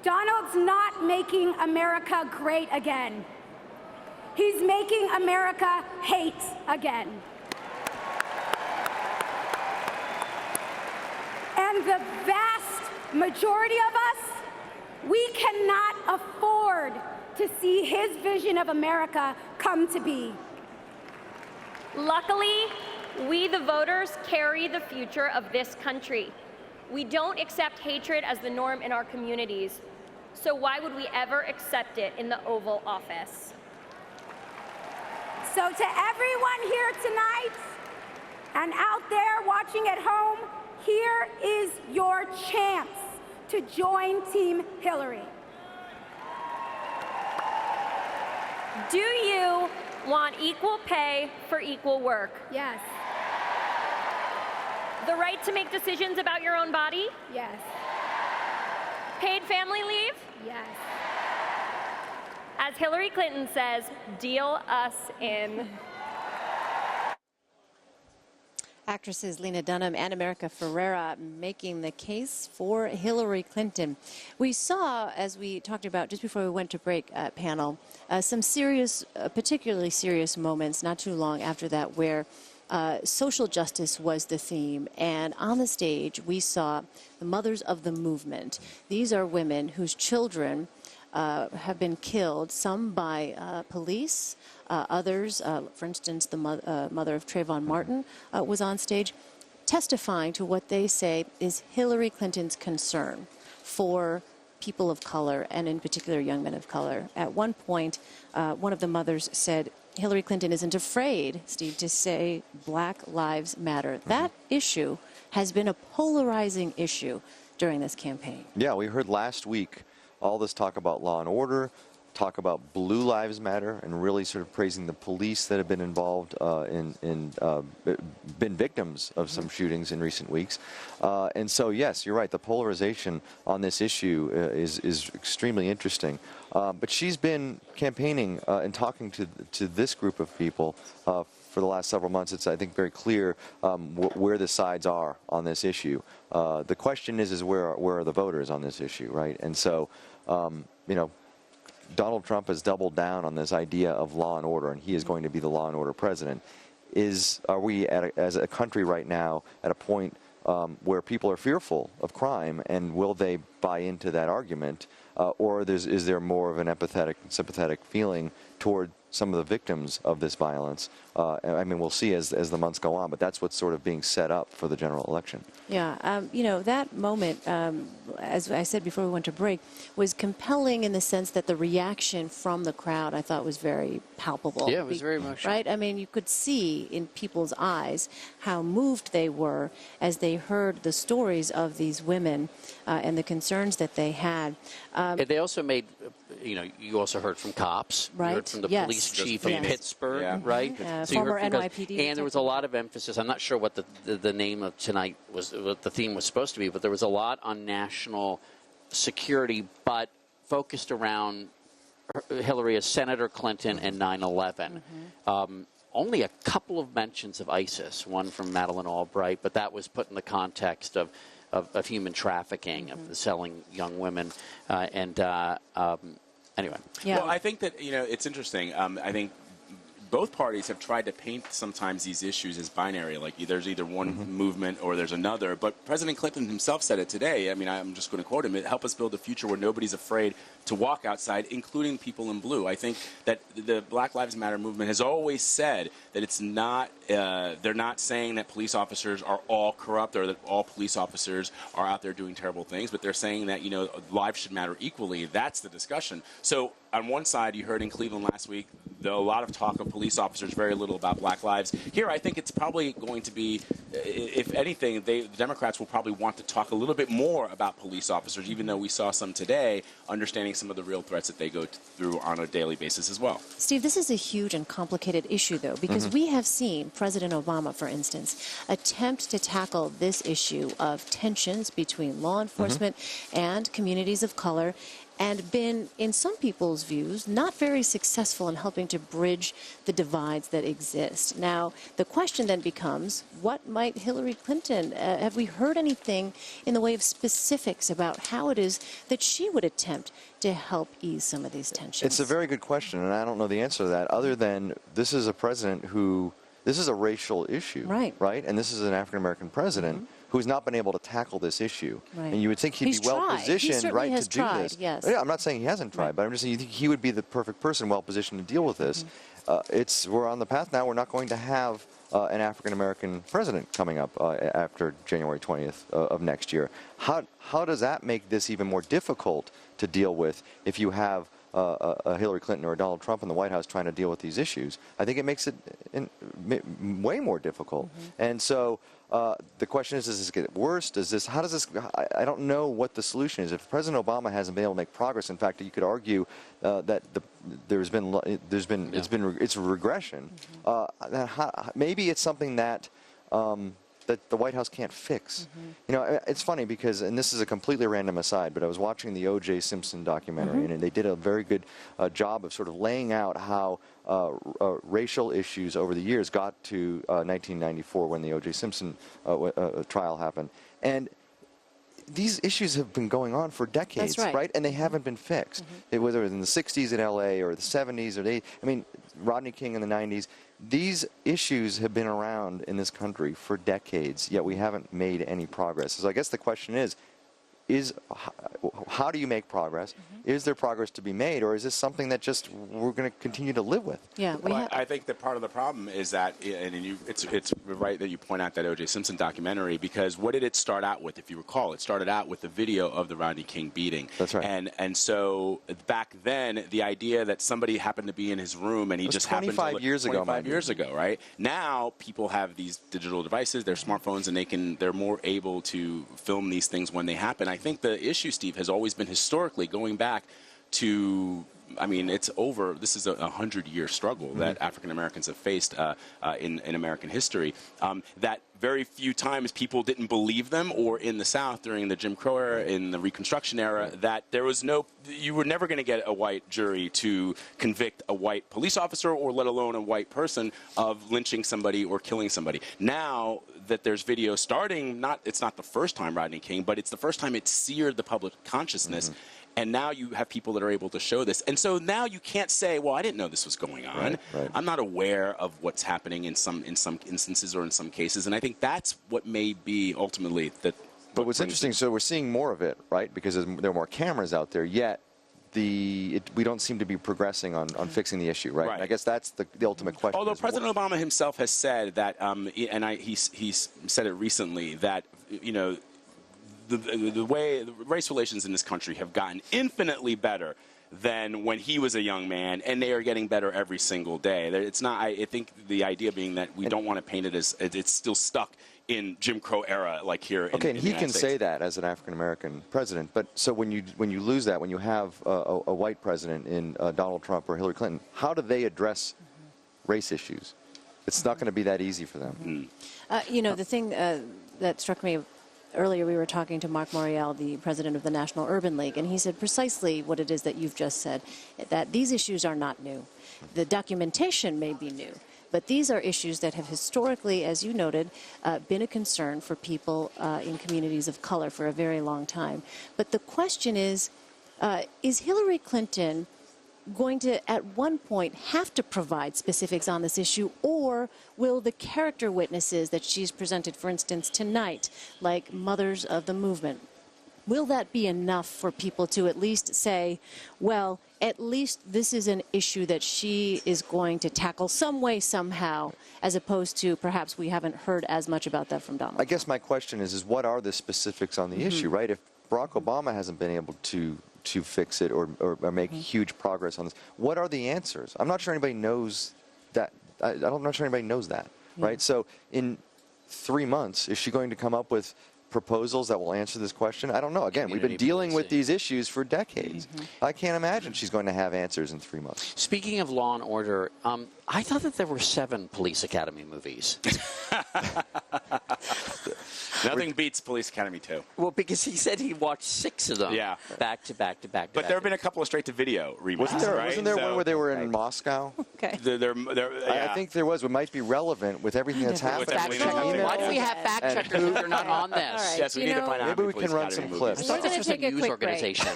Donald's not making America great again. He's making America hate again. And the vast majority of us, we cannot afford to see his vision of America come to be. Luckily, we the voters carry the future of this country. We don't accept hatred as the norm in our communities, so why would we ever accept it in the Oval Office? So to everyone here tonight and out there watching at home, here is your chance to join Team Hillary. Do you want equal pay for equal work? Yes. The right to make decisions about your own body? Yes. Paid family leave? Yes. As Hillary Clinton says, deal us in. Actresses Lena Dunham and America Ferrera making the case for Hillary Clinton. We saw, as we talked about just before we went to break, panel, some serious, particularly serious moments not too long after that where social justice was the theme. And on the stage, we saw the mothers of the movement. These are women whose children have been killed, some by police, others, for instance, the mother of Trayvon Martin was on stage testifying to what they say is Hillary Clinton's concern for people of color, and in particular young men of color. At one point, one of the mothers said, Hillary Clinton isn't afraid, Steve, to say Black Lives Matter. That issue has been a polarizing issue during this campaign. Yeah, we heard last week all this talk about law and order, talk about Blue Lives Matter, and really sort of praising the police that have been involved been victims of some shootings in recent weeks. And so, yes, you're right. The polarization on this issue is extremely interesting. But she's been campaigning and talking to this group of people for the last several months. It's, I think, very clear where the sides are on this issue. The question is where are the voters on this issue, right? And so, you know, Donald Trump has doubled down on this idea of law and order, and he is going to be the law and order president. Are we, as a country right now, at a point where people are fearful of crime, and will they buy into that argument? Or is there more of an empathetic, sympathetic feeling toward some of the victims of this violence? I mean, we'll see as the months go on, but that's what's sort of being set up for the general election. Yeah, you know, that moment, as I said before we went to break, was compelling in the sense that the reaction from the crowd, I thought, was very palpable. Yeah, it was very emotional. Right? I mean, you could see in people's eyes how moved they were as they heard the stories of these women and the concerns that they had. They also made, you know, you also heard from cops. Right. You heard from the Yes. police chief Yes. of Pittsburgh, right? So former NYPD. And there was a lot of emphasis. I'm not sure what the name of tonight was, what the theme was supposed to be, but there was a lot on national security, but focused around Hillary as Senator Clinton and 9/11. Only a couple of mentions of ISIS, one from Madeleine Albright, but that was put in the context of human trafficking, of selling young women, anyway. Yeah. Well, I think that, you know, it's interesting. I think both parties have tried to paint sometimes these issues as binary, like there's either one movement or there's another. But President Clinton himself said it today. I mean, I'm just going to quote him. It help us build a future where nobody's afraid to walk outside, including people in blue. I think that the Black Lives Matter movement has always said that it's not, they're not saying that police officers are all corrupt or that all police officers are out there doing terrible things, but they're saying that, you know, lives should matter equally. That's the discussion. So on one side, you heard in Cleveland last week, a lot of talk of police officers, very little about black lives. Here, I think it's probably going to be, if anything, the Democrats will probably want to talk a little bit more about police officers, even though we saw some today, understanding some of the real threats that they go through on a daily basis as well. Steve, this is a huge and complicated issue, though, because we have seen President Obama, for instance, attempt to tackle this issue of tensions between law enforcement and communities of color. and been, in some people's views, not very successful in helping to bridge the divides that exist. Now, the question then becomes, what might Hillary Clinton, have we heard anything in the way of specifics about how it is that she would attempt to help ease some of these tensions? It's a very good question, and I don't know the answer to that, other than this is a president who, this is a racial issue, right? And this is an African-American president who's not been able to tackle this issue. And you would think he'd be well-positioned, right, to do this. Yes. Yeah, I'm not saying he hasn't tried, but I'm just saying you think he would be the perfect person, well-positioned to deal with this. We're on the path now. We're not going to have an African-American president coming up after January 20th of next year. How does that make this even more difficult to deal with if you have a Hillary Clinton or a Donald Trump in the White House trying to deal with these issues? I think it makes it way more difficult. And so the question is, does this get worse? How does this, I don't know what the solution is. If President Obama hasn't been able to make progress, in fact, you could argue that it's a regression. Maybe it's something that that the White House can't fix. You know, it's funny because, and this is a completely random aside, but I was watching the O.J. Simpson documentary, and they did a very good job of sort of laying out how racial issues over the years got to 1994 when the O.J. Simpson trial happened. And these issues have been going on for decades, right? And they haven't been fixed. Whether it was in the 60s in L.A. or the 70s or the 80s, I mean, Rodney King in the 90s, these issues have been around in this country for decades, yet we haven't made any progress. So I guess the question is how do you make progress? Is there progress to be made, or is this something that just we're going to continue to live with? Yeah, I think that part of the problem is that, and it's right that you point out that O.J. Simpson documentary, because what did it start out with? If you recall, it started out with the video of the Rodney King beating. That's right. And so back then, the idea that somebody happened to be in his room and he just happened to 25 years ago, 25 years ago, right? Now people have these digital devices, their smartphones, and they're more able to film these things when they happen. I think the issue, Steve, has always been historically going back to, I mean, this is a 100-year struggle that African Americans have faced in American history, that very few times people didn't believe them, or in the South during the Jim Crow era, in the Reconstruction era, that you were never going to get a white jury to convict a white police officer, or let alone a white person, of lynching somebody or killing somebody. Now that there's video starting, it's not the first time Rodney King, but it's the first time it seared the public consciousness. And now you have people that are able to show this. And so now you can't say, well, I didn't know this was going on. Right. I'm not aware of what's happening in some instances or in some cases. And I think that's what may be ultimately that. But what's interesting, so we're seeing more of it, right? Because there are more cameras out there, yet we don't seem to be progressing on fixing the issue, right? And I guess that's the ultimate question. Although President Obama himself has said that, he's said it recently, that, you know, the way the race relations in this country have gotten infinitely better than when he was a young man, and they are getting better every single day. It's not. I think the idea being that we don't want to paint it as it's still stuck in Jim Crow era, like here. Okay, and he can say that as an African American president, but so when you lose that, when you have a white president in Donald Trump or Hillary Clinton, how do they address race issues? It's not going to be that easy for them. You know, the thing that struck me. Earlier, we were talking to Mark Morial, the president of the National Urban League, and he said precisely what it is that you've just said, that these issues are not new. The documentation may be new, but these are issues that have historically, as you noted, been a concern for people in communities of color for a very long time. But the question is Hillary Clinton going to, at one point, have to provide specifics on this issue, or will the character witnesses that she's presented, for instance, tonight, like mothers of the movement, will that be enough for people to at least say, well, at least this is an issue that she is going to tackle some way, somehow, as opposed to perhaps we haven't heard as much about that from Donald? I guess my question is what are the specifics on the issue, right? If Barack Obama hasn't been able to fix it or make huge progress on this, what are the answers? I'm not sure anybody knows that. I'm not sure anybody knows that, right? So in 3 months, is she going to come up with proposals that will answer this question? I don't know. Again, we've been dealing with these issues for decades. I can't imagine she's going to have answers in 3 months. Speaking of Law and Order, I thought that there were 7 Police Academy movies. Nothing beats Police Academy 2. Well, because he said he watched 6 of them. Yeah. Back to back to back. But there have been a couple of straight-to-video remakes, Wasn't there, right? wasn't there one where they were in Moscow? Okay. I think there was. It might be relevant with everything that's happening. With everything that's happening. Why do we have fact checkers if they're not on this? All right. Yes, we need to find out. Maybe we Police can run Academy some movies. clips. I thought We're this gonna was a take a news quick break. organization.